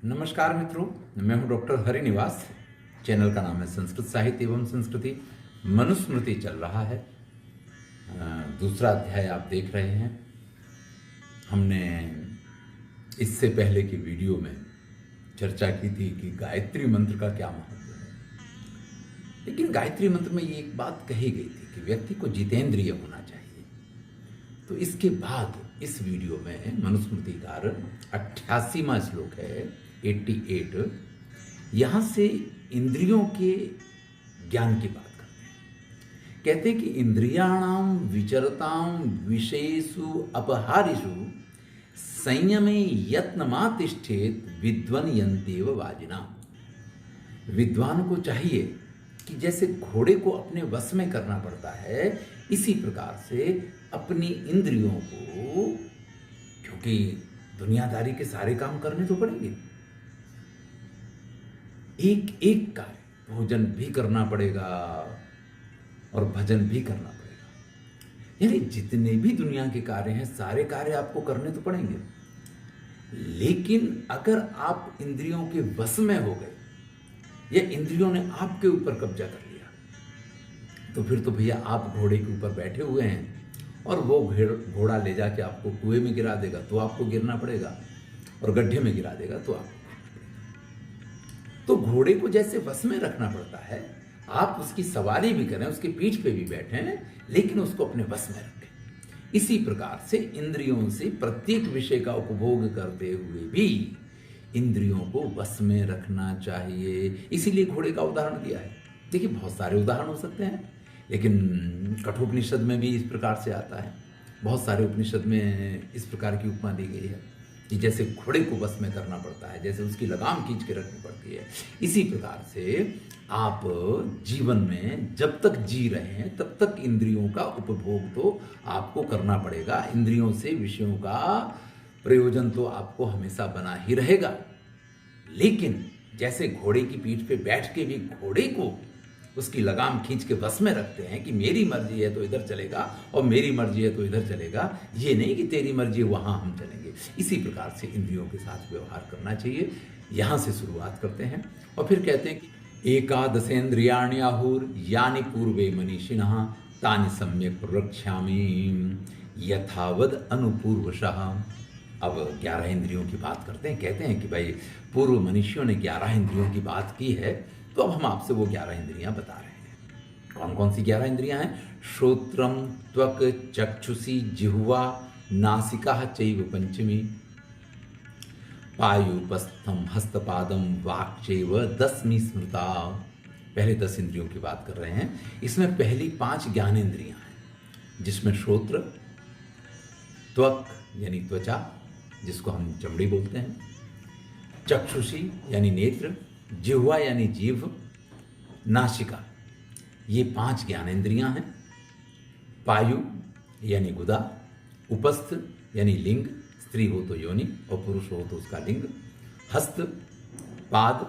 नमस्कार मित्रों, मैं हूं डॉक्टर हरिनिवास। चैनल का नाम है संस्कृत साहित्य एवं संस्कृति। मनुस्मृति चल रहा है। दूसरा अध्याय आप देख रहे हैं। हमने इससे पहले की वीडियो में चर्चा की थी कि गायत्री मंत्र का क्या महत्व है। लेकिन गायत्री मंत्र में ये एक बात कही गई थी कि व्यक्ति को जितेंद्रिय होना चाहिए। तो इसके बाद इस वीडियो में मनुस्मृतिकार 88वां श्लोक है 88, यहां से इंद्रियों के ज्ञान की बात करते हैं। कहते हैं कि इंद्रियाणाम विचरताम विषयेषु अपहारिषु संयमे यत्नमातिष्ठेत विद्वन यन्तेव वाजिना। विद्वान को चाहिए कि जैसे घोड़े को अपने वश में करना पड़ता है, इसी प्रकार से अपनी इंद्रियों को, क्योंकि दुनियादारी के सारे काम करने तो पड़ेंगे, एक एक कार्य, भोजन भी करना पड़ेगा और भजन भी करना पड़ेगा। यानी जितने भी दुनिया के कार्य हैं, सारे कार्य आपको करने तो पड़ेंगे। लेकिन अगर आप इंद्रियों के वश में हो गए या इंद्रियों ने आपके ऊपर कब्जा कर लिया, तो फिर तो भैया आप घोड़े के ऊपर बैठे हुए हैं और वो घोड़ा ले जाके आपको कुएं में गिरा देगा तो आपको गिरना पड़ेगा, और गड्ढे में गिरा देगा तो आपको। तो घोड़े को जैसे वश में रखना पड़ता है, आप उसकी सवारी भी करें, उसकी पीठ पे भी बैठें, लेकिन उसको अपने वश में रखें। इसी प्रकार से इंद्रियों से प्रत्येक विषय का उपभोग करते हुए भी इंद्रियों को वश में रखना चाहिए। इसीलिए घोड़े का उदाहरण दिया है। देखिए, बहुत सारे उदाहरण हो सकते हैं, लेकिन कठोपनिषद में भी इस प्रकार से आता है। बहुत सारे उपनिषद में इस प्रकार की उपमा दी गई है कि जैसे घोड़े को वश में करना पड़ता है, जैसे उसकी लगाम खींच के रखनी पड़ती है, इसी प्रकार से आप जीवन में जब तक जी रहे हैं तब तक इंद्रियों का उपभोग तो आपको करना पड़ेगा। इंद्रियों से विषयों का प्रयोजन तो आपको हमेशा बना ही रहेगा। लेकिन जैसे घोड़े की पीठ पे बैठ के भी घोड़े को उसकी लगाम खींच के बस में रखते हैं कि मेरी मर्जी है तो इधर चलेगा और मेरी मर्जी है तो इधर चलेगा, ये नहीं कि तेरी मर्जी है वहां हम चलेंगे। इसी प्रकार से इंद्रियों के साथ व्यवहार करना चाहिए। यहां से शुरुआत करते हैं और फिर कहते हैं कि एकादशेन्द्रियाणि आहुर यानि पूर्वे मनीषिणः तानि सम्यक प्ररक्ष्यामि यथावद अनुपूर्वशः। अब 11 इंद्रियों की बात करते हैं। कहते हैं कि भाई पूर्व मनुष्यों ने 11 इंद्रियों की बात की है, तो अब हम आपसे वो 11 इंद्रियां बता रहे हैं। कौन कौन सी 11 इंद्रियां हैं? श्रोत्रम त्वक चक्षुषी जिह्वा नासिका चैव पंचमी पायुपस्थम हस्तपादम वाक् चैव दसमी स्मृता। पहले 10 इंद्रियों की बात कर रहे हैं। इसमें पहली 5 ज्ञानेंद्रियां हैं, जिसमें श्रोत्र, त्वक यानी त्वचा जिसको हम चमड़ी बोलते हैं, चक्षुषी यानी नेत्र, जिह्वा यानी जीभ, नासिका, ये 5 ज्ञानेंद्रियां हैं। पायु यानी गुदा, उपस्थ यानी लिंग, स्त्री हो तो योनि और पुरुष हो तो उसका लिंग, हस्त, पाद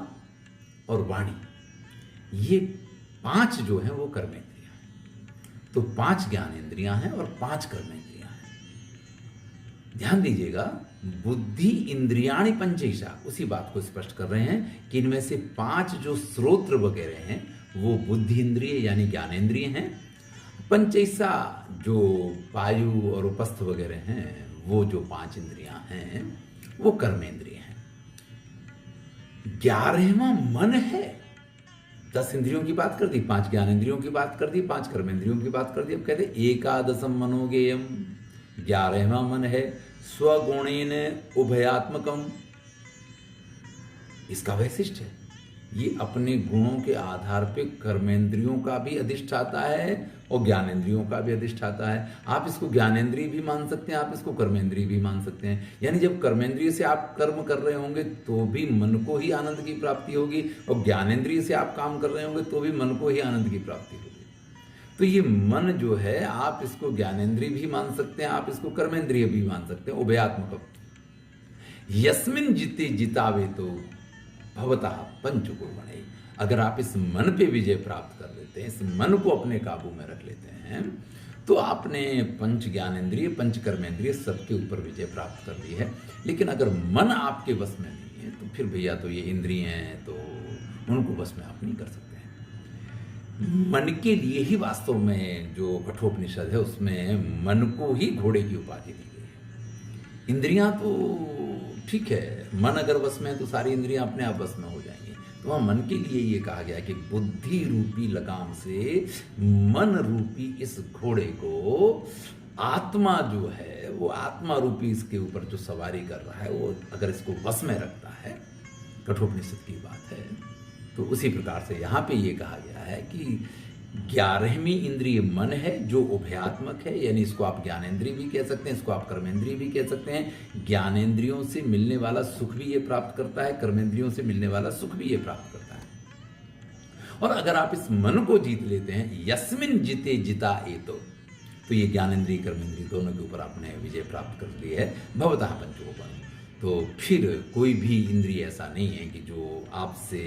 और वाणी, ये 5 जो हैं वो कर्मेंद्रियां हैं। तो 5 ज्ञानेंद्रियां हैं और 5 कर्मेंद्रियां हैं। ध्यान दीजिएगा, बुद्धि इंद्रियाणि पंचैषा, उसी बात को स्पष्ट कर रहे हैं कि इनमें से 5 जो श्रोत्र वगैरह हैं वो बुद्धि इंद्रिय यानी ज्ञानेंद्रिय हैं। पंचैषा जो पायु और उपस्थ वगैरह हैं, वो जो 5 इंद्रियां हैं वो कर्मेंद्रिय हैं। 11वां मन है। 10 इंद्रियों की बात कर दी, 5 ज्ञानेंद्रियों की बात कर दी, 5 कर्मेंद्रियों की बात कर दी। अब कहते एकादशम मनोगेयम, 11वां मन है स्वगुणेन उभयात्मकम। इसका वैशिष्ट है, ये अपने गुणों के आधार पे कर्मेंद्रियों का भी अधिष्ठाता है और ज्ञानेंद्रियों का भी अधिष्ठाता है। आप इसको ज्ञानेंद्रिय भी मान सकते हैं, आप इसको कर्मेंद्रिय भी मान सकते हैं। यानी जब कर्मेंद्रिय से आप कर्म कर रहे होंगे तो भी मन को ही आनंद की प्राप्ति होगी, और ज्ञानेंद्रिय से आप काम कर रहे होंगे तो भी मन को ही आनंद की प्राप्ति होगी। तो ये मन जो है, आप इसको ज्ञानेंद्रिय भी मान सकते हैं, आप इसको कर्मेंद्रिय भी मान सकते हैं, उभयात्मक। यस्मिन जिते जितावे तो भवतः पंचकुर्वणे। अगर आप इस मन पे विजय प्राप्त कर लेते हैं, इस मन को अपने काबू में रख लेते हैं, तो आपने पंच ज्ञानेंद्रिय पंच कर्मेंद्रिय सबके ऊपर विजय प्राप्त कर ली है। लेकिन अगर मन आपके वश में नहीं हैं, तो फिर भैया तो ये इंद्रियां हैं, तो उनको बस में आप नहीं कर सकते हैं। मन के लिए ही वास्तव में जो कठोपनिषद है उसमें मन को ही घोड़े की उपाधि दी गई है। इंद्रियां तो ठीक है, मन अगर बस में है तो सारी इंद्रियां अपने आप बस में हो जाएंगी। तो वहाँ मन के लिए ये कहा गया कि बुद्धि रूपी लगाम से मन रूपी इस घोड़े को आत्मा जो है वो आत्मा रूपी इसके ऊपर जो सवारी कर रहा है वो अगर इसको वश में रखता है, कठोपनिषद की बात है, तो उसी प्रकार से यहाँ पे ये कहा गया है कि 11वीं इंद्रिय मन है जो उभयात्मक है, यानी इसको आप ज्ञानेंद्रिय भी कह सकते हैं, इसको आप कर्मेंद्रिय भी कह सकते हैं। ज्ञानेंद्रियों से मिलने वाला सुख भी ये प्राप्त करता है, कर्मेंद्रियों से मिलने वाला सुख भी ये प्राप्त करता है। और अगर आप इस मन को जीत लेते हैं, यस्मिन जिते जिता एतो, तो ये ज्ञानेंद्रिय कर्मेंद्रिय दोनों के ऊपर आपने विजय प्राप्त कर ली है। भवतः पंचोपन, तो फिर कोई भी इंद्रिय ऐसा नहीं है कि जो आपसे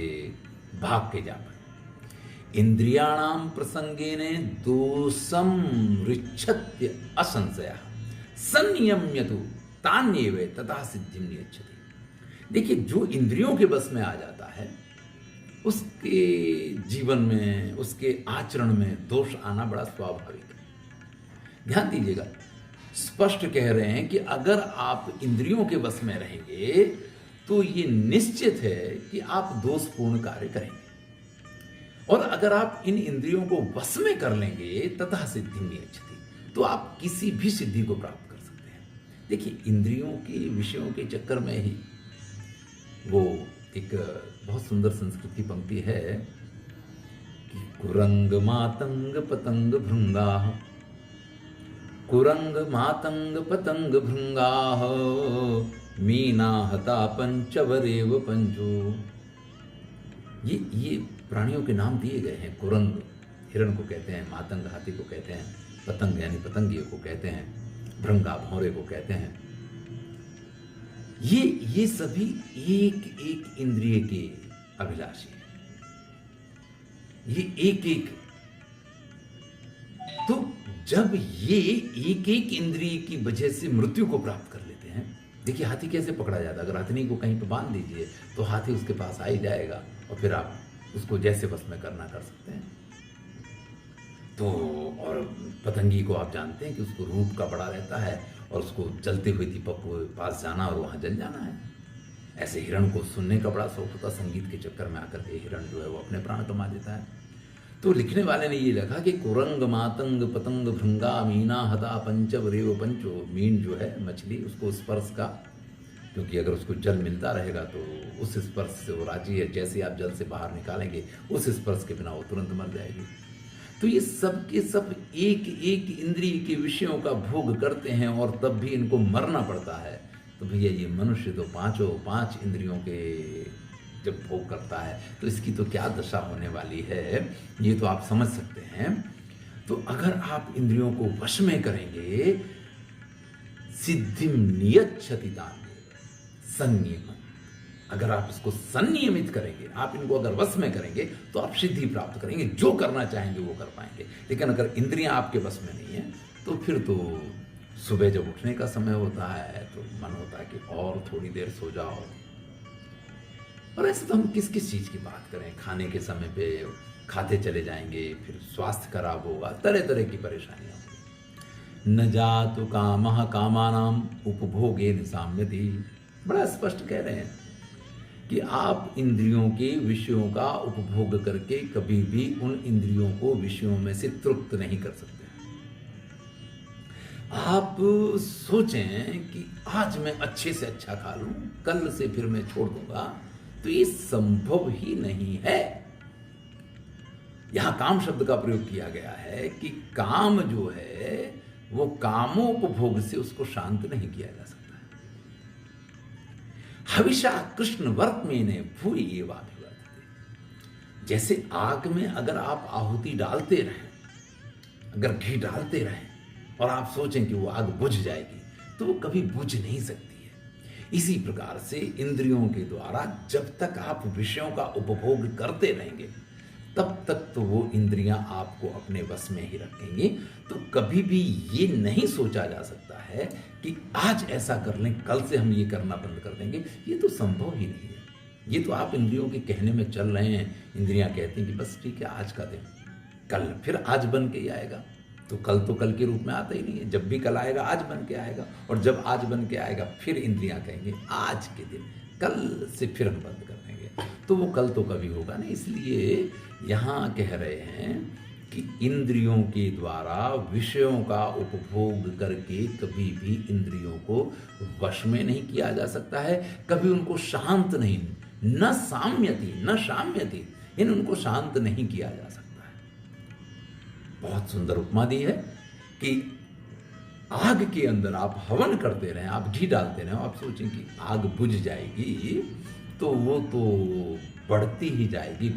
भाग के जा पाए। इंद्रियाणाम प्रसंगेन दोषम ऋच्छत्य असंशय संयम्यतु तान्येव तथा सिद्धिम नियच्छति। देखिए, जो इंद्रियों के बस में आ जाता है उसके जीवन में, उसके आचरण में दोष आना बड़ा स्वाभाविक है। ध्यान दीजिएगा, स्पष्ट कह रहे हैं कि अगर आप इंद्रियों के वश में रहेंगे तो ये निश्चित है कि आप दोषपूर्ण कार्य करेंगे। और अगर आप इन इंद्रियों को वश में कर लेंगे तथा सिद्धि नियच्छति, तो आप किसी भी सिद्धि को प्राप्त कर सकते हैं। देखिए, इंद्रियों के विषयों के चक्कर में ही वो एक बहुत सुंदर संस्कृत की पंक्ति है कि कुरंग मातंग पतंग भृंगाः, कुरंग मातंग पतंग भृंगाः मीना हता पंचवरेव पंचो। ये प्राणियों के नाम दिए गए हैं। कुरंग हिरण को कहते हैं, मातंग हाथी को कहते हैं, पतंग यानी पतंगिए को कहते हैं, भृंगा भौरे को कहते हैं। ये सभी एक एक इंद्रिय के अभिलाषी हैं। ये एक एक, तो जब ये एक एक इंद्रिय की वजह से मृत्यु को प्राप्त कर लेते हैं, देखिए हाथी कैसे पकड़ा जाता है। अगर हाथी को कहीं पर बांध दीजिए तो हाथी उसके पास आ ही जाएगा और फिर आप उसको जैसे बस में करना कर सकते हैं। तो और पतंगी को आप जानते हैं कि उसको रूप का बड़ा रहता है और उसको जलते हुए दीपक को पास जाना और वहां जल जाना है। ऐसे हिरण को सुनने का बड़ा शौक होता, संगीत के चक्कर में आकर के हिरण जो है वो अपने प्राण कमा देता है। तो लिखने वाले ने ये लिखा कि कुरंग मातंग पतंग भृंगा मीना हता पंचवरेव पंचो। मीन जो है मछली, उसको स्पर्श का, क्योंकि अगर उसको जल मिलता रहेगा तो उस स्पर्श से वो राजी है, जैसे आप जल से बाहर निकालेंगे उस स्पर्श के बिना वो तुरंत मर जाएगी। तो ये सब के सब एक एक इंद्रिय के विषयों का भोग करते हैं और तब भी इनको मरना पड़ता है। तो भैया ये मनुष्य तो पांच इंद्रियों के जब भोग करता है तो इसकी तो क्या दशा होने वाली है, ये तो आप समझ सकते हैं। तो अगर आप इंद्रियों को वश में करेंगे, सिद्धिम नियच्छति संयम, अगर आप इसको संनियमित करेंगे, आप इनको अगर वश में करेंगे तो आप सिद्धि प्राप्त करेंगे, जो करना चाहेंगे वो कर पाएंगे। लेकिन अगर इंद्रियां आपके वश में नहीं है तो फिर तो सुबह जब उठने का समय होता है तो मन होता है कि और थोड़ी देर सो जाओ। और ऐसे तो हम किस किस चीज की बात करें, खाने के समय पे खाते चले जाएंगे, फिर स्वास्थ्य खराब होगा, तरह तरह की परेशानियां होंगी। न जातु कामः कामानाम उपभोगे निसाम्यति, बड़ा स्पष्ट कह रहे हैं कि आप इंद्रियों के विषयों का उपभोग करके कभी भी उन इंद्रियों को विषयों में से तृप्त नहीं कर सकते। आप सोचें कि आज मैं अच्छे से अच्छा खा लूं, कल से फिर मैं छोड़ दूंगा, तो ये संभव ही नहीं है। यहां काम शब्द का प्रयोग किया गया है कि काम जो है वो कामोपभोग से उसको शांत नहीं किया जा सकता। हविषा कृष्ण वर्त में ने भूरि एवाभिवर्तते। जैसे आग में अगर आप आहुति डालते रहें, अगर घी डालते रहें और आप सोचें कि वो आग बुझ जाएगी, तो वो कभी बुझ नहीं सकती है। इसी प्रकार से इंद्रियों के द्वारा जब तक आप विषयों का उपभोग करते रहेंगे तब तक तो वो इंद्रियां आपको अपने वश में ही रखेंगी। तो कभी भी ये नहीं सोचा जा सकता है कि आज ऐसा कर लें, कल से हम ये करना बंद कर देंगे, ये तो संभव ही नहीं है। ये तो आप इंद्रियों के कहने में चल रहे हैं। इंद्रियां कहती हैं कि बस ठीक है, आज का दिन, कल फिर आज बन के ही आएगा। तो कल के रूप में आता ही नहीं है। जब भी कल आएगा आज बन के आएगा, और जब आज बन के आएगा फिर इंद्रियां कहेंगे आज के दिन, कल से फिर हम बंद कर देंगे। तो वो कल तो कभी होगा नहीं। इसलिए यहाँ कह रहे हैं कि इंद्रियों के द्वारा विषयों का उपभोग करके कभी भी इंद्रियों को वश में नहीं किया जा सकता है, कभी उनको शांत नहीं, न शाम्यति, इन उनको शांत नहीं किया जा सकता है। बहुत सुंदर उपमा दी है कि आग के अंदर आप हवन करते रहें, आप घी डालते रहें, आप सोचें कि आग बुझ जाएगी, तो वो तो बढ़ती ही जाएगी।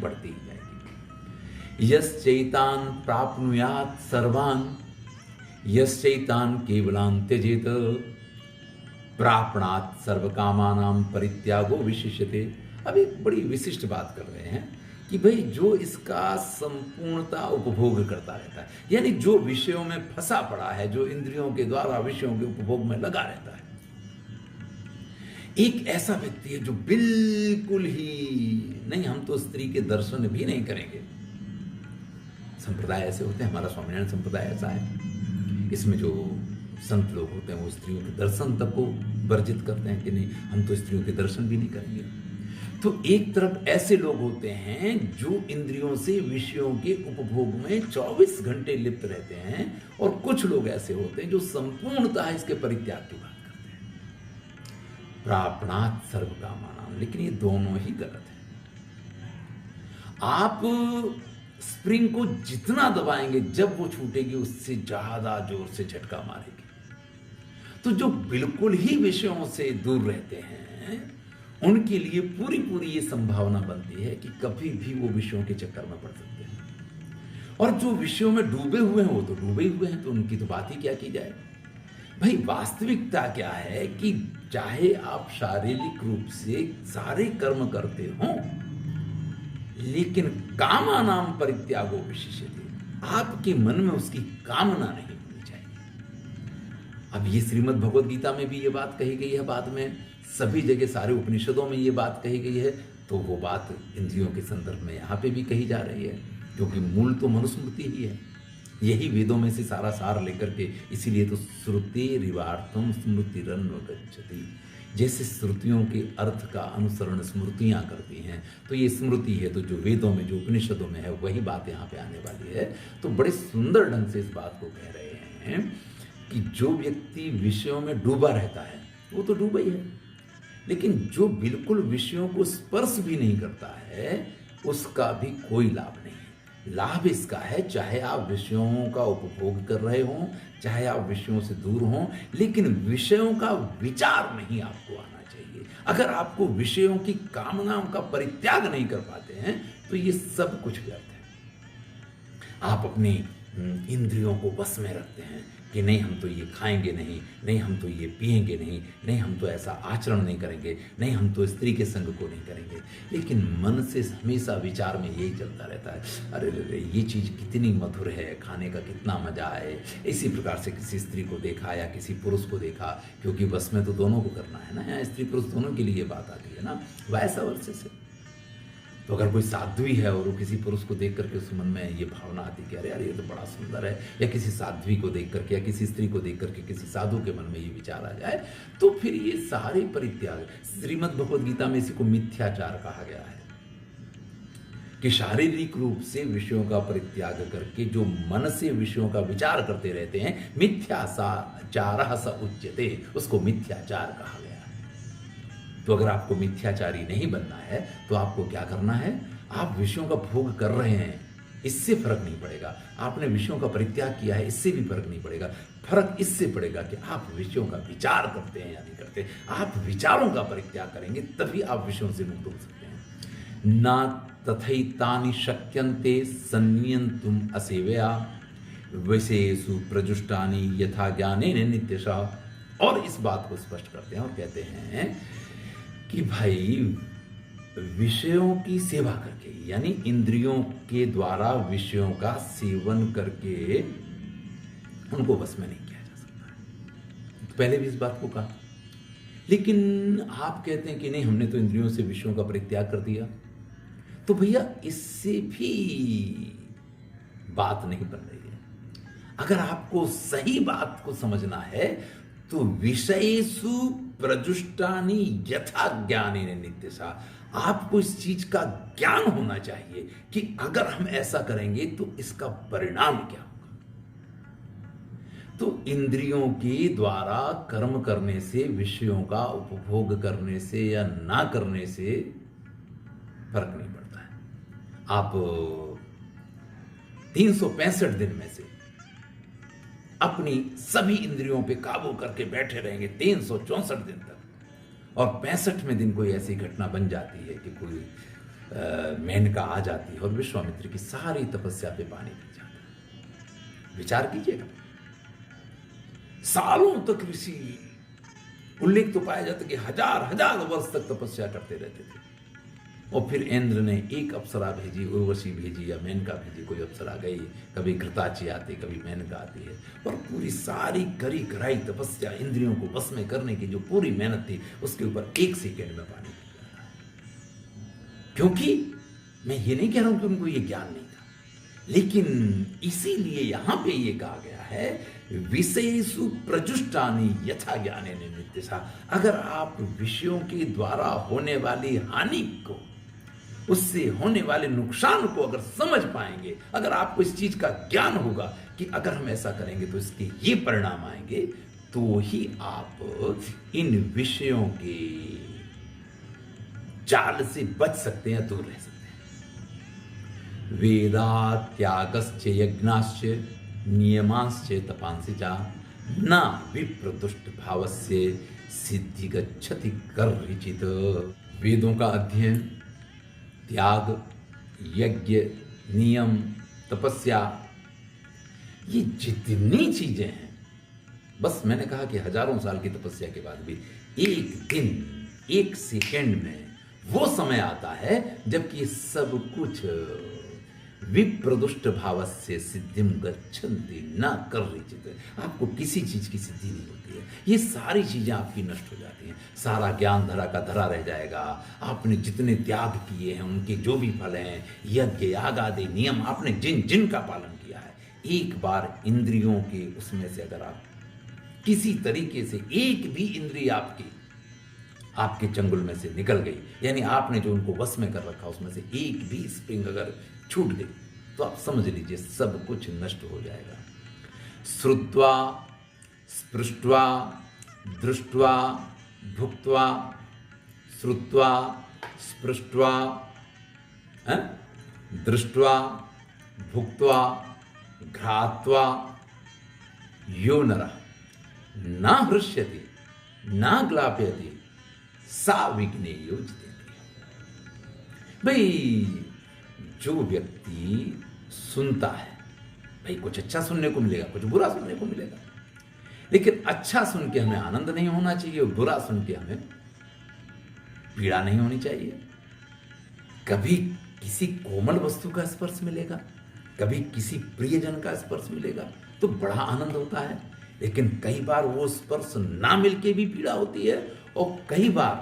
यश्चैतान प्राप्नुयात् सर्वान् यश्चैतान केवलान् त्यजेत प्रापणात् सर्वकामानां परित्यागो विशिष्यते। अब एक बड़ी विशिष्ट बात कर रहे हैं कि भाई जो इसका संपूर्णता उपभोग करता रहता है, यानी जो विषयों में फंसा पड़ा है, जो इंद्रियों के द्वारा विषयों के उपभोग में लगा रहता है, एक ऐसा व्यक्ति है जो बिल्कुल ही नहीं, हम तो स्त्री के दर्शन भी नहीं करेंगे। संप्रदाय ऐसे होते हैं, हमारा स्वामीनारायण संप्रदाय ऐसा है। इसमें जो संत लोग होते हैं वो स्त्रियों के दर्शन तक को वर्जित करते हैं कि नहीं, हम तो स्त्रियों के दर्शन भी नहीं करेंगे। तो एक तरफ ऐसे लोग होते हैं जो इंद्रियों से विषयों के उपभोग में 24 घंटे लिप्त रहते हैं, और कुछ लोग ऐसे होते हैं जो संपूर्णतः इसके परित्याग की बात करते हैं, प्रापणात् सर्वकामानां। लेकिन ये दोनों ही गलत है। आप स्प्रिंग को जितना दबाएंगे, जब वो छूटेगी उससे ज्यादा जोर से झटका मारेगी। तो जो बिल्कुल ही विषयों से दूर रहते हैं, उनके लिए पूरी ये संभावना बनती है कि कभी भी वो विषयों के चक्कर में पड़ सकते हैं। और जो विषयों में डूबे हुए हैं वो तो डूबे हुए हैं, तो उनकी तो बात ही क्या की जाए। भाई वास्तविकता क्या है कि चाहे आप शारीरिक रूप से सारे कर्म करते हो, लेकिन कामानां परित्यागो विशिष्यते, आपके मन में उसकी कामना नहीं होनी चाहिए। अब ये श्रीमद् भगवद गीता में भी ये बात कही गई है, बाद में सभी जगह सारे उपनिषदों में ये बात कही गई है, तो वो बात इंद्रियों के संदर्भ में यहाँ पे भी कही जा रही है, क्योंकि मूल तो मनुस्मृति ही है। यही वेदों में से सारा सार लेकर के, इसीलिए तो श्रुतिरिवार्थम स्मृतिरन्वगच्छति। जैसे श्रुतियों के अर्थ का अनुसरण स्मृतियां करती हैं, तो ये स्मृति है, तो जो वेदों में, जो उपनिषदों में है, वही बात यहाँ पे आने वाली है। तो बड़े सुंदर ढंग से इस बात को कह रहे हैं कि जो व्यक्ति विषयों में डूबा रहता है वो तो डूबा ही है, लेकिन जो बिल्कुल विषयों को स्पर्श भी नहीं करता है, उसका भी कोई लाभ नहीं है। लाभ इसका है, चाहे आप विषयों का उपभोग कर रहे हो, चाहे आप विषयों से दूर हों, लेकिन विषयों का विचार नहीं आपको आना चाहिए। अगर आपको विषयों की कामनाओं का परित्याग नहीं कर पाते हैं, तो ये सब कुछ व्यर्थ है। आप अपनी इंद्रियों को बस में रखते हैं कि नहीं, हम तो ये खाएंगे नहीं, नहीं हम तो ये पिएंगे नहीं, नहीं हम तो ऐसा आचरण नहीं करेंगे, नहीं हम तो स्त्री के संग को नहीं करेंगे, लेकिन मन से हमेशा विचार में यही चलता रहता है, अरे रे ये चीज़ कितनी मधुर है, खाने का कितना मजा है। इसी प्रकार से किसी स्त्री को देखा या किसी पुरुष को देखा, क्योंकि बस में तो दोनों को करना है ना, यहाँ स्त्री पुरुष दोनों के लिए ये बात आती है ना, वैसा वर्षे से। तो अगर कोई साध्वी है और वो किसी पुरुष को देख करके उस मन में ये भावना आती कि अरे यार ये तो बड़ा सुंदर है, या किसी साध्वी को देख करके, या किसी स्त्री को देख करके किसी साधु के मन में ये विचार आ जाए, तो फिर ये सारे परित्याग, श्रीमद् भगवद गीता में इसी को मिथ्याचार कहा गया है कि शारीरिक रूप से विषयों का परित्याग करके जो मन से विषयों का विचार करते रहते हैं, मिथ्याचारः स उच्यते, उसको मिथ्याचार कहा गया। तो अगर आपको मिथ्याचारी नहीं बनना है, तो आपको क्या करना है, आप विषयों का भोग कर रहे हैं, इससे फर्क नहीं पड़ेगा। आपने विषयों का परित्याग किया है, इससे भी फर्क नहीं पड़ेगा। फर्क इससे पड़ेगा कि आप विषयों का विचार करते हैं या नहीं करते। आप विचारों का परित्याग करेंगे तभी आप विषयों से मुक्त हो सकते हैं। ना तथैतानि शक्यन्ते संनियन्तुम असेवया विषयेषु प्रजुष्टानि यथा ज्ञानेन नित्यशः। और इस बात को स्पष्ट करते हैं और कहते हैं कि भाई विषयों की सेवा करके, यानी इंद्रियों के द्वारा विषयों का सेवन करके उनको वश में नहीं किया जा सकता है। तो पहले भी इस बात को कहा, लेकिन आप कहते हैं कि नहीं, हमने तो इंद्रियों से विषयों का परित्याग कर दिया। तो भैया इससे भी बात नहीं बन रही है। अगर आपको सही बात को समझना है तो विषयेषु प्रजुष्टानि यथा ज्ञानेन नित्यशा, आपको इस चीज का ज्ञान होना चाहिए कि अगर हम ऐसा करेंगे तो इसका परिणाम क्या होगा। तो इंद्रियों के द्वारा कर्म करने से, विषयों का उपभोग करने से या ना करने से फर्क नहीं पड़ता है। आप 365 दिन में से अपनी सभी इंद्रियों पे काबू करके बैठे रहेंगे 364 दिन तक, और 65वें दिन कोई ऐसी घटना बन जाती है कि कोई मेनका आ जाती है और विश्वामित्र की सारी तपस्या पे पानी फिर जाता है। विचार कीजिएगा, सालों तक ऋषि, उल्लेख तो पाया जाता कि हजार हजार वर्ष तक तपस्या करते रहते थे, और फिर इंद्र ने एक अप्सरा भेजी, उर्वशी भेजी या मेनका भेजी, कोई अप्सरा गई, कभी घृताची आती, कभी मेनका आती है, और पूरी सारी करी कराई तपस्या, इंद्रियों को बस में करने की जो पूरी मेहनत थी, उसके ऊपर 1 सेकेंड में पानी फिर जा रहा है। क्योंकि मैं ये नहीं कह रहा हूं कि उनको ये ज्ञान नहीं था, लेकिन इसीलिए यहां पे ये कहा गया है विषयेषु प्रजुष्टानि यथा ज्ञानेन नित्यशा। अगर आप विषयों के द्वारा होने वाली हानि को, उससे होने वाले नुकसान को अगर समझ पाएंगे, अगर आपको इस चीज का ज्ञान होगा कि अगर हम ऐसा करेंगे तो इसके ये परिणाम आएंगे, तो ही आप इन विषयों के जाल से बच सकते हैं, दूर रह सकते हैं। वेदा त्यागश्च यज्ञाश्च नियमाश्च तपांसि च न विप्रदुष्ट भावस्य सिद्धि गच्छति कर्हिचित्। वेदों का अध्ययन, त्याग, यज्ञ, नियम, तपस्या, ये जितनी चीजें हैं, बस मैंने कहा कि हजारों साल की तपस्या के बाद भी एक दिन, 1 सेकेंड में वो समय आता है जबकि ये सब कुछ विप्रदुष्ट भाव से सिद्धिम गच्छन्ति न कर्हिचित्। आपको किसी चीज की सिद्धि नहीं होती है, ये सारी चीजें आपकी नष्ट हो जाती हैं, सारा ज्ञान धरा का धरा रह जाएगा। आपने जितने त्याग किए हैं, उनके जो भी फल हैं, यज्ञ याग आदि नियम आपने जिन जिन का पालन किया है, एक बार इंद्रियों के उसमें से अगर आप किसी तरीके से एक भी इंद्रिय आपके चंगुल में से निकल गई, यानी आपने जो उनको वश में कर रखा उसमें से एक भी स्प्रिंग अगर छूट गई, तो आप समझ लीजिए सब कुछ नष्ट हो जाएगा। श्रुत्वा स्पृष्ट्वा दृष्ट्वा भुक्त्वा, श्रुत्वा स्पृष्ट्वा दृष्ट्वा भुक्त्वा घ्रात्वा यो नरः न हृष्यति न ग्लापयति सा विज्ञेयो जितेन्द्रियः। भाई जो व्यक्ति सुनता है, भाई कुछ अच्छा सुनने को मिलेगा, कुछ बुरा सुनने को मिलेगा, लेकिन अच्छा सुन के हमें आनंद नहीं होना चाहिए और बुरा सुन के हमें पीड़ा नहीं होनी चाहिए। कभी किसी कोमल वस्तु का स्पर्श मिलेगा, कभी किसी प्रियजन का स्पर्श मिलेगा तो बड़ा आनंद होता है, लेकिन कई बार वो स्पर्श ना मिलके भी पीड़ा होती है, और कई बार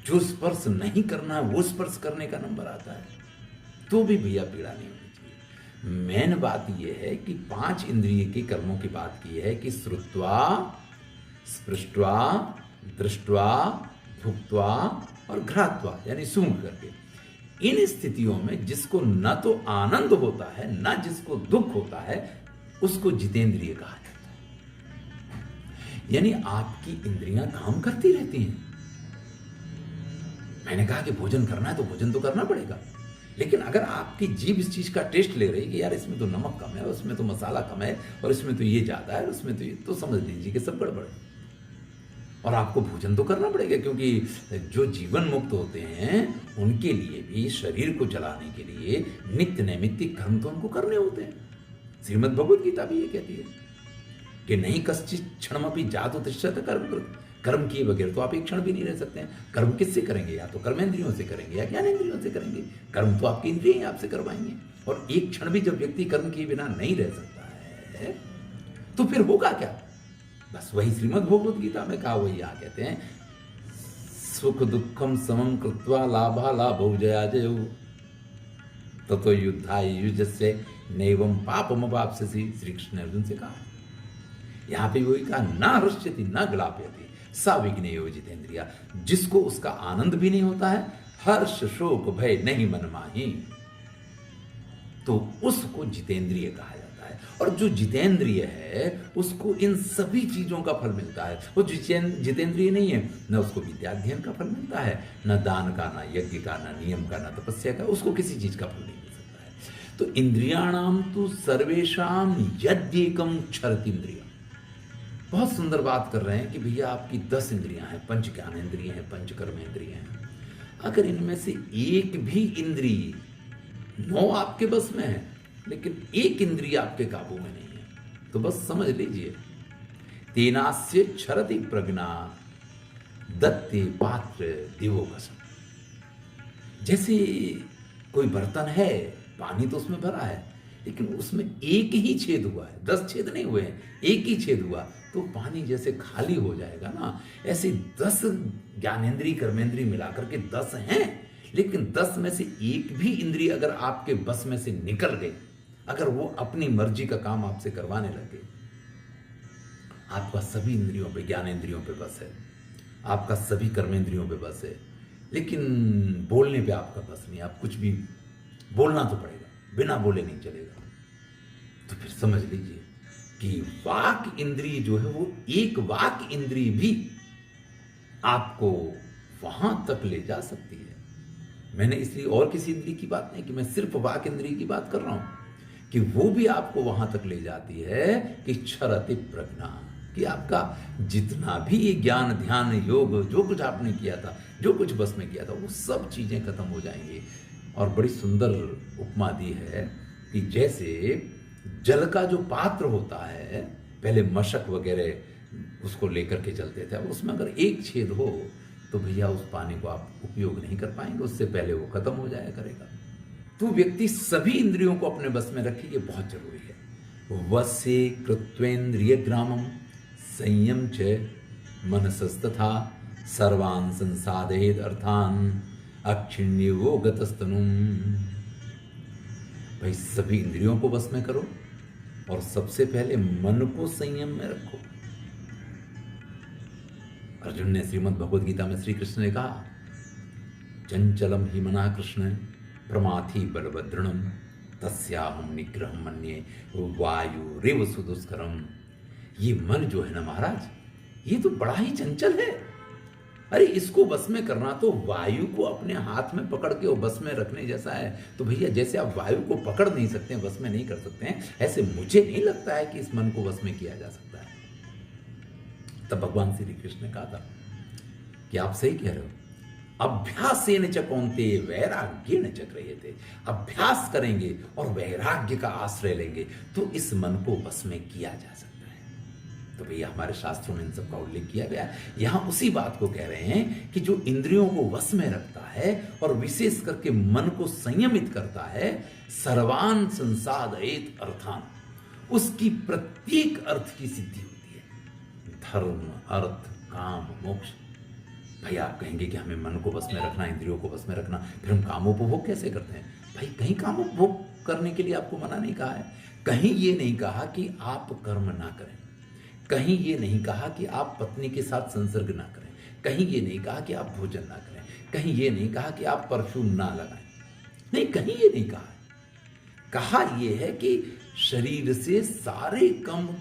जो स्पर्श नहीं करना है वो स्पर्श करने का नंबर आता है, तो भी भैया पीड़ा नहीं होनी चाहिए। मेन बात यह है कि 5 इंद्रिय के कर्मों की बात की है कि श्रुत्वा स्पृष्ट्वा दृष्ट्वा भुक्त्वा और घ्रात्वा, यानी सूंघ करके। इन स्थितियों में जिसको न तो आनंद होता है न जिसको दुख होता है, उसको जितेंद्रिय कहा जाता है। यानी आपकी इंद्रियां काम करती रहती हैं। मैंने कहा कि भोजन करना है तो भोजन तो करना पड़ेगा, लेकिन अगर आपकी जीभ इस चीज का टेस्ट ले रही है कि यार इसमें तो नमक कम है, उसमें तो मसाला कम है, और इसमें तो ये ज्यादा है, उसमें तो ये, तो समझ लीजिए कि सब गड़बड़ है। और आपको भोजन तो करना पड़ेगा, क्योंकि जो जीवन मुक्त होते हैं उनके लिए भी शरीर को चलाने के लिए नित्य नैमित्तिक कर्म तो उनको करने होते हैं। श्रीमद् भगवद गीता भी ये कहती है कि नहीं कश्चित् क्षणमपि जातु तिष्ठत कर्म कृत, कर्म किए बगैर तो आप एक क्षण भी नहीं रह सकते हैं। कर्म किससे करेंगे? या तो कर्मेंद्रियों से करेंगे या ज्ञानेंद्रियों से करेंगे। कर्म तो आपकी इंद्रियां ही आपसे करवाएंगे। और एक क्षण भी जब व्यक्ति कर्म किए बिना नहीं रह सकता है तो फिर होगा क्या? बस वही श्रीमद् भगवद गीता में कहा वही यहाँ कहते हैं, सुख दुखम समम कृत्वा लाभा लाभौ जया जयौ ततो युद्धाय युजस्य नैवं पापम वाप्स्यसि। श्री कृष्ण ने अर्जुन से कहा। यहाँ पे वही कहा, ना हृष्यति न ग्लापयति सा विघ्नेयो जितेंद्रिया, जिसको उसका आनंद भी नहीं होता है, हर्ष शोक भय नहीं मन माही, तो उसको जितेंद्रिय कहा जाता है। और जो जितेंद्रिय है उसको इन सभी चीजों का फल मिलता है। वो जितेंद्रिय नहीं है, न उसको विद्याध्ययन का फल मिलता है, न दान का, न यज्ञ का, न नियम का, न तपस्या का, उसको किसी चीज का फल नहीं मिल सकता है। तो इंद्रियाणाम तो सर्वेशाम यद्येकम क्षरति इंद्रिय। बहुत सुंदर बात कर रहे हैं कि भैया आपकी 10 इंद्रियां हैं, पंच ज्ञानेंद्रिय हैं, पंच कर्मेंद्रिय हैं। अगर इनमें से एक भी इंद्रिय, 9 आपके बस में है लेकिन एक इंद्रिय आपके काबू में नहीं है, तो बस समझ लीजिए, तेनास्य क्षरति प्रज्ञा दत्ते पात्र दिवो भस्म। जैसे कोई बर्तन है, पानी तो उसमें भरा है लेकिन उसमें एक ही छेद हुआ है, 10 छेद नहीं हुए हैं, एक ही छेद हुआ, तो पानी जैसे खाली हो जाएगा ना, ऐसे 10 ज्ञानेंद्रिय कर्मेंद्रिय मिलाकर के 10 हैं, लेकिन 10 में से एक भी इंद्रिय अगर आपके बस में से निकल गई, अगर वो अपनी मर्जी का काम आपसे करवाने लगे, आपका सभी इंद्रियों पे, ज्ञानेंद्रियों पे बस है, आपका सभी कर्मेंद्रियों पे बस है, लेकिन बोलने पे आपका बस नहीं, आप कुछ भी बोलना तो पड़ेगा, बिना बोले नहीं चलेगा। तो फिर समझ लीजिए कि वाक इंद्रिय जो है, वो एक वाक इंद्रिय भी आपको वहां तक ले जा सकती है। मैंने इसलिए और किसी इंद्रिय की बात नहीं कि मैं सिर्फ वाक इंद्रिय की बात कर रहा हूं कि वो भी आपको वहां तक ले जाती है कि क्षरति प्रज्ञा, कि आपका जितना भी ये ज्ञान ध्यान योग जो कुछ आपने किया था, जो कुछ बस में किया था, वो सब चीजें खत्म हो जाएंगी। और बड़ी सुंदर उपमा दी है कि जैसे जल का जो पात्र होता है, पहले मशक वगैरह उसको लेकर के चलते थे, अब उसमें अगर एक छेद हो तो भैया उस पानी को आप उपयोग नहीं कर पाएंगे, उससे पहले वो खत्म हो जाया करेगा। तो व्यक्ति सभी इंद्रियों को अपने बस में रखे, ये बहुत जरूरी है। वसे कृत्वेन्द्रिय ग्रामम संयम च मनसस्तथा सर्वान् संसाधयेत् अर्थान अक्षिण्यो गतस्तनुम। भाई सभी इंद्रियों को बस में करो और सबसे पहले मन को संयम में रखो। अर्जुन ने श्रीमद् भगवद गीता में श्री कृष्ण ने कहा, चंचलम ही मना कृष्ण प्रमाथि बलभद्रणम तस्याहम निग्रह मन्ये वायु रेव सुदुष्करम। ये मन जो है ना महाराज, ये तो बड़ा ही चंचल है। अरे इसको बस में करना तो वायु को अपने हाथ में पकड़ के वो बस में रखने जैसा है। तो भैया जैसे आप वायु को पकड़ नहीं सकते हैं, बस में नहीं कर सकते हैं, ऐसे मुझे नहीं लगता है कि इस मन को बस में किया जा सकता है। तब भगवान श्री कृष्ण ने कहा था कि आप सही कह रहे हो, अभ्यासेन च कौन्तेय वैराग्येन च क्रियते। अभ्यास करेंगे और वैराग्य का आश्रय लेंगे तो इस मन को बस में किया जा सकता है। तो भैया हमारे शास्त्रों में इन सब का उल्लेख किया गया। यहां उसी बात को कह रहे हैं कि जो इंद्रियों को वश में रखता है और विशेष करके मन को संयमित करता है, सर्वान् संसाधयेत् अर्थान, उसकी प्रत्येक अर्थ की सिद्धि होती है। धर्म अर्थ काम मोक्ष। भाई आप कहेंगे कि हमें मन को बस में रखना, इंद्रियों को बस में रखना, फिर हम कामोपभोग कैसे करते हैं? भाई कहीं कामोपभोग करने के लिए आपको मना नहीं कहा है, कहीं ये नहीं कहा कि आप कर्म ना करें, कहीं ये नहीं कहा कि आप पत्नी के साथ संसर्ग ना करें, कहीं ये नहीं कहा कि आप भोजन ना करें, कहीं ये नहीं कहा कि आप परफ्यूम ना लगाएं, नहीं कहीं ये नहीं कहा। कहा ये है कि शरीर से सारे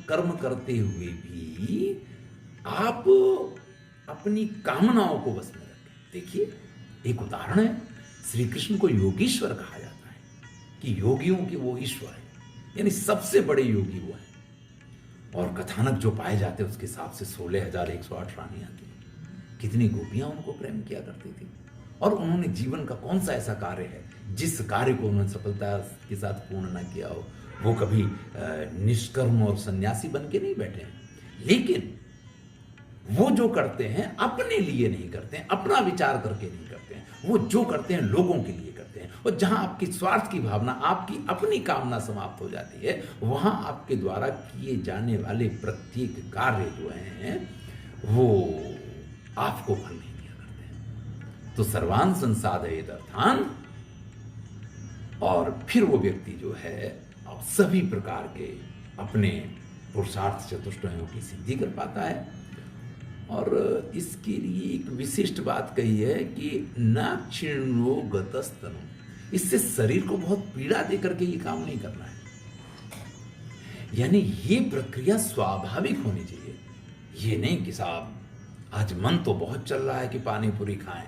कर्म करते हुए भी आप अपनी कामनाओं को बस में रखें। देखिए एक उदाहरण है, श्री कृष्ण को योगीश्वर कहा जाता है कि योगियों के वो ईश्वर है, यानी सबसे बड़े योगी वो है। और कथानक जो पाए जाते हैं उसके हिसाब से 16,108 रानियां थी। कितनी गोपियां उनको प्रेम किया करती थी। और उन्होंने जीवन का कौन सा ऐसा कार्य है जिस कार्य को उन्होंने सफलता के साथ पूर्ण ना किया हो। वो कभी निष्कर्म और सन्यासी बन के नहीं बैठे हैं, लेकिन वो जो करते हैं अपने लिए नहीं करते हैं, अपना विचार करके नहीं करते हैं, वो जो करते हैं लोगों के लिए करते हैं। और जहां आपकी स्वार्थ की भावना, आपकी अपनी कामना समाप्त हो जाती है, वहां आपके द्वारा किए जाने वाले प्रत्येक कार्य जो हैं वो आपको फल नहीं दिया करते हैं। तो सर्वान संसाधयेत अर्थान, और फिर वो व्यक्ति जो है अब सभी प्रकार के अपने पुरुषार्थ चतुष्टयों की सिद्धि कर पाता है। और इसके लिए एक विशिष्ट बात कही है कि न क्षीणो गतस्तनु, इससे शरीर को बहुत पीड़ा दे करके ये काम नहीं करना है। यानी ये प्रक्रिया स्वाभाविक होनी चाहिए। ये नहीं कि साहब आज मन तो बहुत चल रहा है कि पानी पूरी खाएं,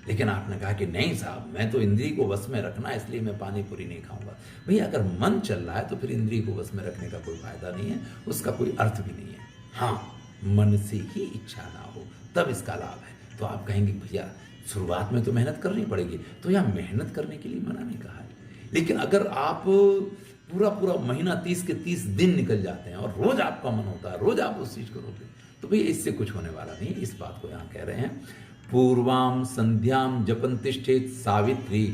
लेकिन आपने कहा कि नहीं साहब मैं तो इंद्रिय को वश में रखना है इसलिए मैं पानी पूरी नहीं खाऊंगा। भैया अगर मन चल रहा है तो फिर इंद्रिय को वश में रखने का कोई फायदा नहीं है, उसका कोई अर्थ भी नहीं है। हाँ, मन से ही इच्छा ना हो तब इसका लाभ है। तो आप कहेंगे भैया शुरुआत में तो मेहनत करनी पड़ेगी, तो यहाँ मेहनत करने के लिए मना नहीं कहा है। लेकिन अगर आप पूरा पूरा महीना 30 के 30 दिन निकल जाते हैं और रोज आपका मन होता है, रोज आप उस चीज करोगे, तो भैया इससे कुछ होने वाला नहीं। इस बात को यहाँ कह रहे हैं, पूर्वाम संध्याम जपन तिष्ठेत सावित्री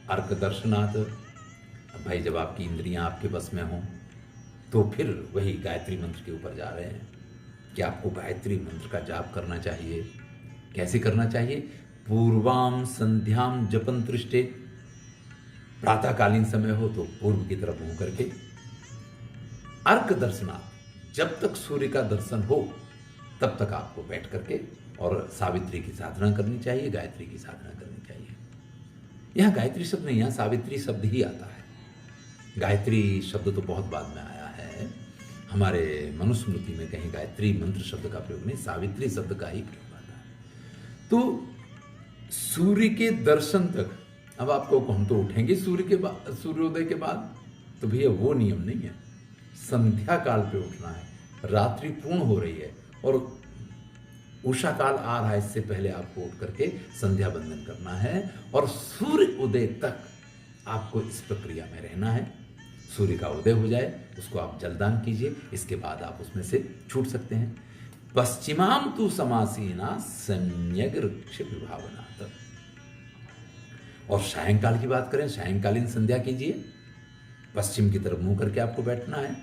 अर्क दर्शनाथ। भाई जब आपकी इंद्रियां आपके बस में हों तो फिर वही गायत्री मंत्र के ऊपर जा रहे हैं कि आपको गायत्री मंत्र का जाप करना चाहिए। कैसे करना चाहिए? पूर्वाम संध्याम जपन तिष्ठे, प्रातःकालीन समय हो तो पूर्व की तरफ मुंह करके। अर्क दर्शनाथ, जब तक सूर्य का दर्शन हो तब तक आपको बैठ करके और सावित्री की साधना करनी चाहिए, गायत्री की साधना करनी चाहिए। यहां गायत्री शब्द नहीं, यहां सावित्री शब्द ही आता है। गायत्री शब्द तो बहुत बाद में आया है, हमारे मनुस्मृति में कहीं गायत्री मंत्र शब्द का प्रयोग नहीं, सावित्री शब्द का ही प्रयोग आता है। तो सूर्य के दर्शन तक, अब आपको हम तो उठेंगे सूर्य के बाद, सूर्योदय के बाद, तो भैया वो नियम नहीं है। संध्या काल पे उठना है, रात्रि पूर्ण हो रही है और उषा काल आ रहा है, इससे पहले आपको उठ करके संध्या बंदन करना है और सूर्य उदय तक आपको इस प्रक्रिया में रहना है। सूर्य का उदय हो जाए उसको आप जलदान कीजिए, इसके बाद आप उसमें से छूट सकते हैं। पश्चिमाम तु समासीना सम्यक वृक्ष विभावनात्। और सायंकाल की बात करें, सायंकालीन संध्या कीजिए, पश्चिम की तरफ मुंह करके आपको बैठना है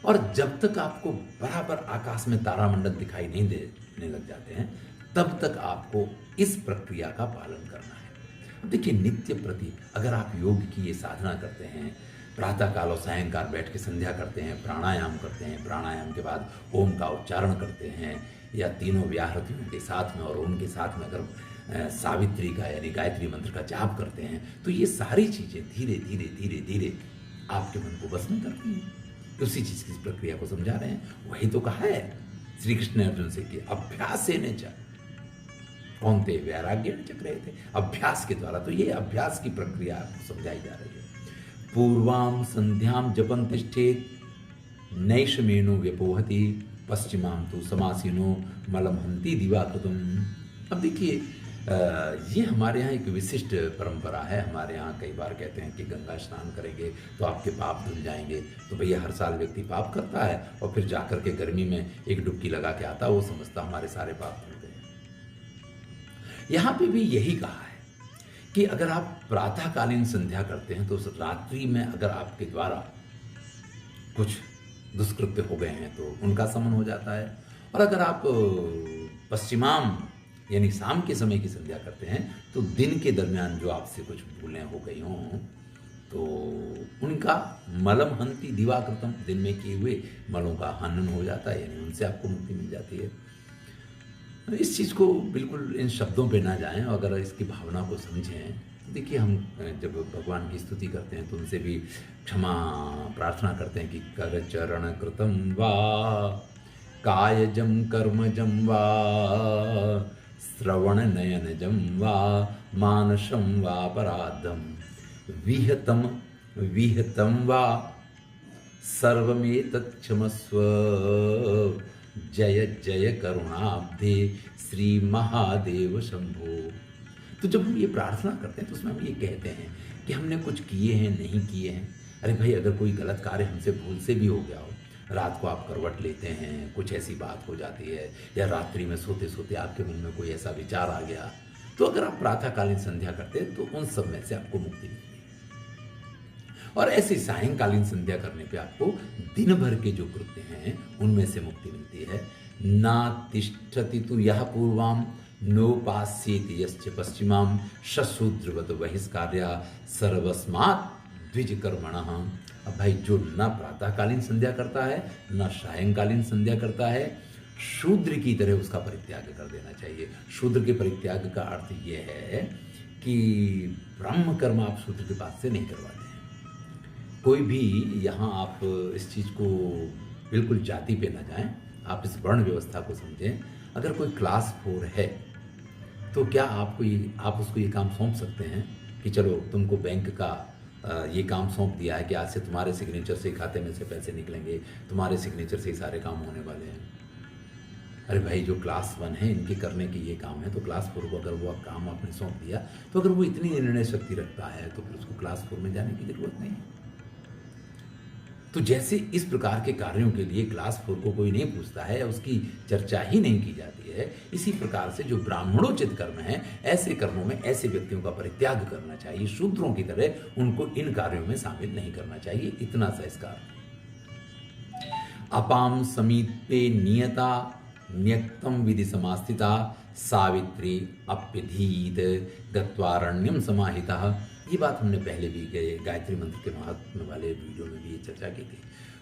और जब तक आपको बराबर आकाश में तारामंडल दिखाई नहीं देने लग जाते हैं तब तक आपको इस प्रक्रिया का पालन करना है। अब देखिए, नित्य प्रति अगर आप योग की ये साधना करते हैं, प्रातःकाल और सायंकाल बैठ के संध्या करते हैं, प्राणायाम करते हैं, प्राणायाम के बाद ओम का उच्चारण करते हैं या तीनों व्याहृतियों के साथ में और ओम के साथ में अगर सावित्री का यानी गायत्री मंत्र का जाप करते हैं, तो ये सारी चीजें धीरे धीरे धीरे धीरे आपके मन को बस में करती हैं। उसी चीज की प्रक्रिया को समझा रहे हैं। वही तो कहा है श्री कृष्ण ने अर्जुन से कि अभ्यासेन च कौन्तेय वैराग्येण च क्रियते, अभ्यास के द्वारा। तो ये अभ्यास की प्रक्रिया आपको समझाई जा रही है। पूर्वाम संध्याम जपन तिष्ठेत नैषमेनो व्यपोहति पश्चिमाम तु समासीनो मलम हंति दिवाकृतम। अब देखिए, ये हमारे यहाँ एक विशिष्ट परंपरा है। हमारे यहाँ कई बार कहते हैं कि गंगा स्नान करेंगे तो आपके पाप धुल जाएंगे। तो भैया हर साल व्यक्ति पाप करता है और फिर जाकर के गर्मी में एक डुबकी लगा के आता है, वो समझता हमारे सारे पाप धुल गए। यहाँ पे भी यही कहा है कि अगर आप प्रातःकालीन संध्या करते हैं तो रात्रि में अगर आपके द्वारा कुछ दुष्कृत्य हो गए हैं तो उनका शमन हो जाता है। और अगर आप पश्चिमाम यानी शाम के समय की संध्या करते हैं तो दिन के दरमियान जो आपसे कुछ भूलें हो गई हों तो उनका मलम हंति दिवाकृतम, दिन में किए हुए मलों का हनन हो जाता है, यानी उनसे आपको मुक्ति मिल जाती है। इस चीज़ को बिल्कुल इन शब्दों पे ना जाएं, अगर इसकी भावना को समझें। देखिए, हम जब भगवान की स्तुति करते हैं तो उनसे भी क्षमा प्रार्थना करते हैं कि कर चरण कृतम वा कायजम कर्मजम वा श्रवण नयनजम वा मानसम वा अपराधम विहतम वा सर्वमेतत् क्षमस्व जय जय करुणाब्धे श्री महादेव शंभो। तो जब हम ये प्रार्थना करते हैं तो उसमें हम ये कहते हैं कि हमने कुछ किए हैं, नहीं किए हैं। अरे भाई, अगर कोई गलत कार्य हमसे भूल से भी हो गया हो रात को आप करवट लेते हैं, कुछ ऐसी बात हो जाती है, या रात्रि में सोते सोते आपके मन में कोई ऐसा विचार आ गया, तो अगर आप प्रातःकालीन संध्या करते हैं तो उन सब में से आपको मुक्ति मिलती है। और ऐसी सायंकालीन संध्या करने पे आपको दिन भर के जो कृत्य हैं उनमें से मुक्ति मिलती है। ना तिष्ठति तु यह पूर्वाम नोपास्येति यश्च पश्चिमाम शशूद्रवत बहिष्कार्या सर्वस्मात् द्विज कर्मणः। अब भाई जो ना प्रातःकालीन संध्या करता है ना सायंकालीन संध्या करता है, शूद्र की तरह उसका परित्याग कर देना चाहिए। शूद्र के परित्याग का अर्थ यह है कि ब्रह्म कर्म आप शूद्र के पास से नहीं करवाते हैं। कोई भी यहाँ आप इस चीज़ को बिल्कुल जाति पे ना जाएं, आप इस वर्ण व्यवस्था को समझें। अगर कोई क्लास 4 है तो क्या आप उसको ये काम सौंप सकते हैं कि चलो तुमको बैंक का ये काम सौंप दिया है कि आज से तुम्हारे सिग्नेचर से खाते में से पैसे निकलेंगे, तुम्हारे सिग्नेचर से ही सारे काम होने वाले हैं। अरे भाई, जो क्लास 1 है इनके करने की ये काम है, तो क्लास 4 को अगर वो काम आपने सौंप दिया तो अगर वो इतनी निर्णय शक्ति रखता है तो फिर उसको क्लास 4 में जाने की जरूरत नहीं है। तो जैसे इस प्रकार के कार्यों के लिए क्लास 4 को कोई नहीं पूछता है, उसकी चर्चा ही नहीं की जाती है, इसी प्रकार से जो ब्राह्मणोचित कर्म है, ऐसे कर्मों में ऐसे व्यक्तियों का परित्याग करना चाहिए। शूद्रों की तरह उनको इन कार्यों में शामिल नहीं करना चाहिए। इतना सा इसका अपाम समीपे नियता न्यक्तम विधि समास्थिता सावित्री अप्यधीत गत्वारण्यम समाहिता। ये बात हमने पहले भी गायत्री मंत्र के महात्म्य वाले वीडियो में भी ये चर्चा की थी।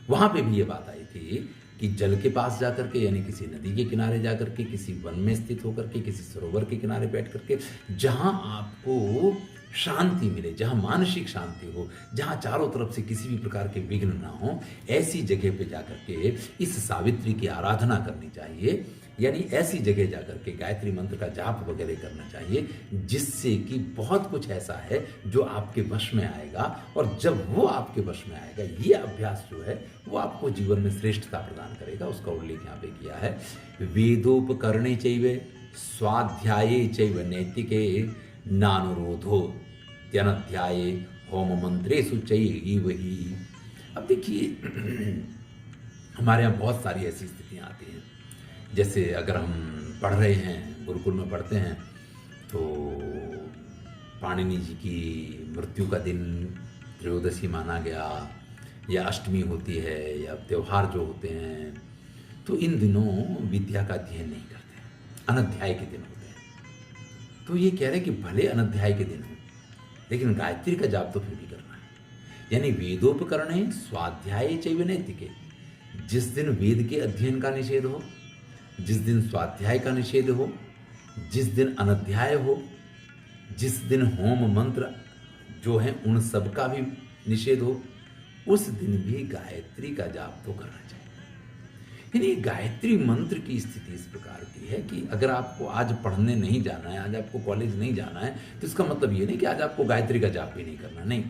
वहां पे भी ये बात आई थी कि जल के पास जाकर के, यानी किसी नदी के किनारे जाकर के, किसी वन में स्थित होकर के, किसी सरोवर के किनारे बैठ करके, जहां आपको शांति मिले, जहां मानसिक शांति हो, जहां चारों तरफ से किसी भी प्रकार के विघ्न ना हो, ऐसी जगह पे जाकर के इस सावित्री की आराधना करनी चाहिए। यानी ऐसी जगह जाकर के गायत्री मंत्र का जाप वगैरह करना चाहिए, जिससे कि बहुत कुछ ऐसा है जो आपके वश में आएगा। और जब वो आपके वश में आएगा, ये अभ्यास जो है वो आपको जीवन में श्रेष्ठता प्रदान करेगा। उसका उल्लेख यहाँ पे किया है। वेदोपकरणे चैव स्वाध्याये चैव नैतिके नानुरोधो त्यनध्याये होम मंत्रेषु चैव ही। अब देखिए, हमारे यहाँ बहुत सारी ऐसी स्थितियाँ आती हैं। जैसे अगर हम पढ़ रहे हैं, गुरुकुल में पढ़ते हैं, तो पाणिनि जी की मृत्यु का दिन त्रयोदशी माना गया, या अष्टमी होती है, या त्यौहार जो होते हैं, तो इन दिनों विद्या का अध्ययन नहीं करते, अनध्याय के दिन होते हैं। तो ये कह रहे हैं कि भले अनध्याय के दिन हो, लेकिन गायत्री का जाप तो फिर भी करना है। यानी वेदोपकरणे स्वाध्याये चैव नैतिके। जिस दिन वेद के अध्ययन का निषेध हो, जिस दिन स्वाध्याय का निषेध हो, जिस दिन अनध्याय हो, जिस दिन होम मंत्र जो है उन सब का भी निषेध हो, उस दिन भी गायत्री का जाप तो करना चाहिए। यानी गायत्री मंत्र की स्थिति इस प्रकार की है कि अगर आपको आज पढ़ने नहीं जाना है, आज आपको कॉलेज नहीं जाना है, तो इसका मतलब ये नहीं कि आज आपको गायत्री का जाप भी नहीं करना, नहीं,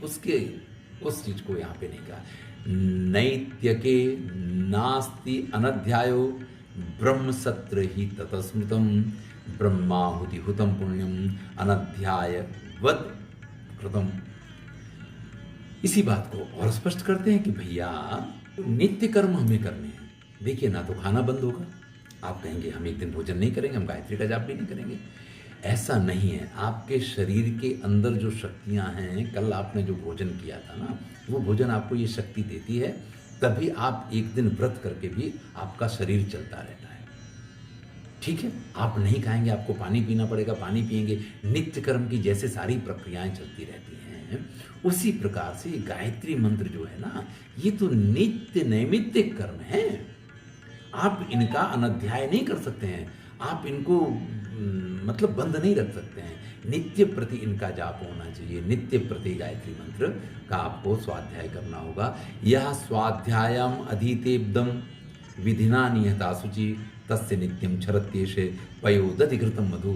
उस चीज को यहाँ पे नहीं कहा। नैत्यके नास्ति अनध्यायो ब्रह्म सत्र ही ततस्मृतम ब्रह्माहुति हुतम पुण्यम अनध्याय वद कृतम। इसी बात को और स्पष्ट करते हैं कि भैया नित्य कर्म हमें करने हैं। देखिए, ना तो खाना बंद होगा, आप कहेंगे हम एक दिन भोजन नहीं करेंगे, हम गायत्री का जाप भी नहीं करेंगे, ऐसा नहीं है। आपके शरीर के अंदर जो शक्तियां हैं, कल आपने जो भोजन किया था ना, वो भोजन आपको ये शक्ति देती है, तभी आप एक दिन व्रत करके भी आपका शरीर चलता रहता है। ठीक है, आप नहीं खाएंगे, आपको पानी पीना पड़ेगा, पानी पिएंगे, नित्य कर्म की जैसे सारी प्रक्रियाएं चलती रहती हैं, उसी प्रकार से गायत्री मंत्र जो है ना, ये तो नित्य नैमित्तिक कर्म है। आप इनका अनध्याय नहीं कर सकते हैं, आप इनको मतलब बंद नहीं रख सकते हैं। नित्य प्रति इनका जाप होना चाहिए, नित्य प्रति गायत्री मंत्र का आपको स्वाध्याय करना होगा। यह स्वाध्यायम अधीतेब्दम विधिना नियता शुचि तस्य नित्यम क्षरत्येषे पयोदधिकृतम मधु।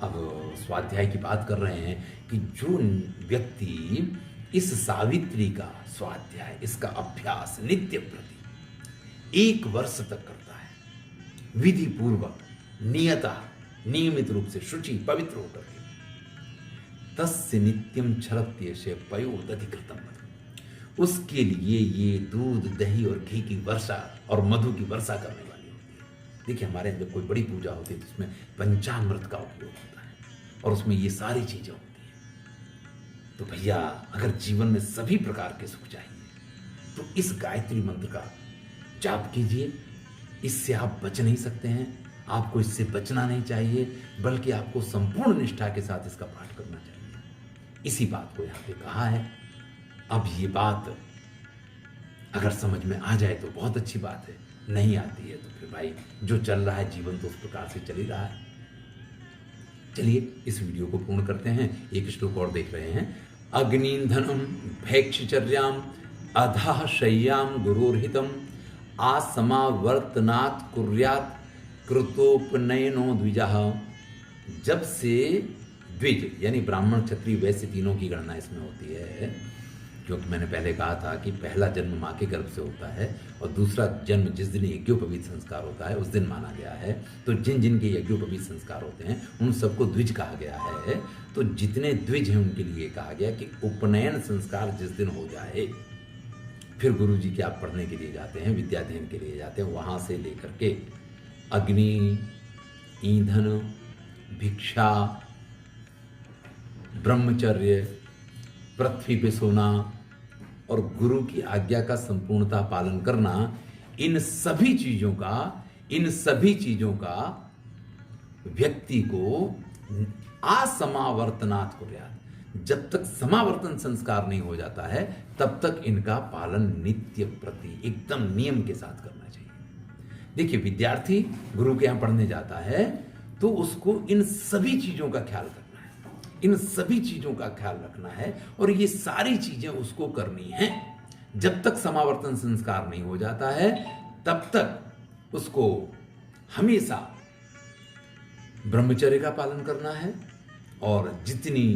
अब स्वाध्याय की बात कर रहे हैं कि जो व्यक्ति इस सावित्री का स्वाध्याय, इसका अभ्यास नित्य प्रति 1 वर्ष तक करता है, विधि पूर्वक, नियमित रूप से, शुचि पवित्र होकर के, तस्य नित्यम क्षरत्येषे पयोदधिकृतम मधु, उसके लिए ये दूध, दही और घी की वर्षा और मधु की वर्षा करने वाली होती है। देखिए, हमारे जब कोई बड़ी पूजा होती है तो उसमें पंचामृत का उपयोग होता है और उसमें ये सारी चीजें होती हैं। तो भैया, अगर जीवन में सभी प्रकार के सुख चाहिए तो इस गायत्री मंत्र का जाप कीजिए। इससे आप बच नहीं सकते हैं, आपको इससे बचना नहीं चाहिए, बल्कि आपको संपूर्ण निष्ठा के साथ इसका पाठ करना चाहिए। इसी बात को यहाँ पे कहा है। अब ये बात अगर समझ में आ जाए तो बहुत अच्छी बात है, नहीं आती है तो फिर भाई जो चल रहा है जीवन तो उस प्रकार से चल ही रहा है। चलिए इस वीडियो को पूर्ण करते हैं। एक श्लोक और देख रहे हैं। अग्निंधनम भैक्षचर्याम अधः शय्याम गुरुर्हितम आसमावर्तनात् कुर्यात् कृतोपनयनो द्विजः। जब से द्विज यानी ब्राह्मण, क्षत्रिय, वैश्य तीनों की गणना इसमें होती है, क्योंकि मैंने पहले कहा था कि पहला जन्म माँ के गर्भ से होता है और दूसरा जन्म जिस दिन यज्ञोपवीत संस्कार होता है उस दिन माना गया है। तो जिन जिन के यज्ञोपवीत संस्कार होते हैं उन सबको द्विज कहा गया है। तो जितने द्विज हैं उनके लिए कहा गया कि उपनयन संस्कार जिस दिन हो जाए, फिर गुरु जी के आप पढ़ने के लिए जाते हैं, विद्याध्ययन के लिए जाते हैं, वहाँ से लेकर के अग्नि, ईंधन, भिक्षा, ब्रह्मचर्य, पृथ्वी पे सोना और गुरु की आज्ञा का संपूर्णता पालन करना, इन सभी चीजों का व्यक्ति को असमावर्तनात् कुर्यात्, जब तक समावर्तन संस्कार नहीं हो जाता है तब तक इनका पालन नित्य प्रति एकदम नियम के साथ करना चाहिए। देखिए, विद्यार्थी गुरु के यहां पढ़ने जाता है तो उसको इन सभी चीजों का ख्याल करना है, इन सभी चीजों का ख्याल रखना है और ये सारी चीजें उसको करनी है। जब तक समावर्तन संस्कार नहीं हो जाता है तब तक उसको हमेशा ब्रह्मचर्य का पालन करना है और जितनी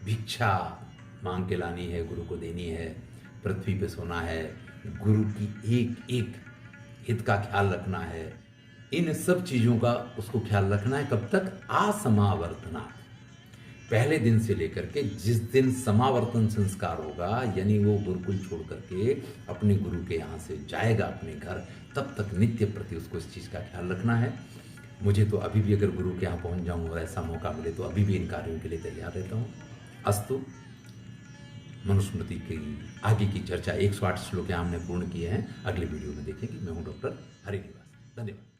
भिक्षा मांग के लानी है, गुरु को देनी है, पृथ्वी पे सोना है, गुरु की एक एक हित का ख्याल रखना है, इन सब चीजों का उसको ख्याल रखना है। कब तक? असमावर्तना, पहले दिन से लेकर के जिस दिन समावर्तन संस्कार होगा, यानी वो गुरुकुल छोड़ करके अपने गुरु के यहाँ से जाएगा अपने घर, तब तक नित्य प्रति उसको इस चीज़ का ख्याल रखना है। मुझे तो अभी भी अगर गुरु के यहाँ पहुँच जाऊँ और ऐसा मौका मिले तो अभी भी इन कार्यों के लिए तैयार रहता हूँ। अस्तु। मनुस्मृति की आगे की चर्चा 108 श्लोक हमने पूर्ण किए हैं, अगले वीडियो में देखेंगे। मैं हूँ डॉक्टर हरिनिवास। धन्यवाद।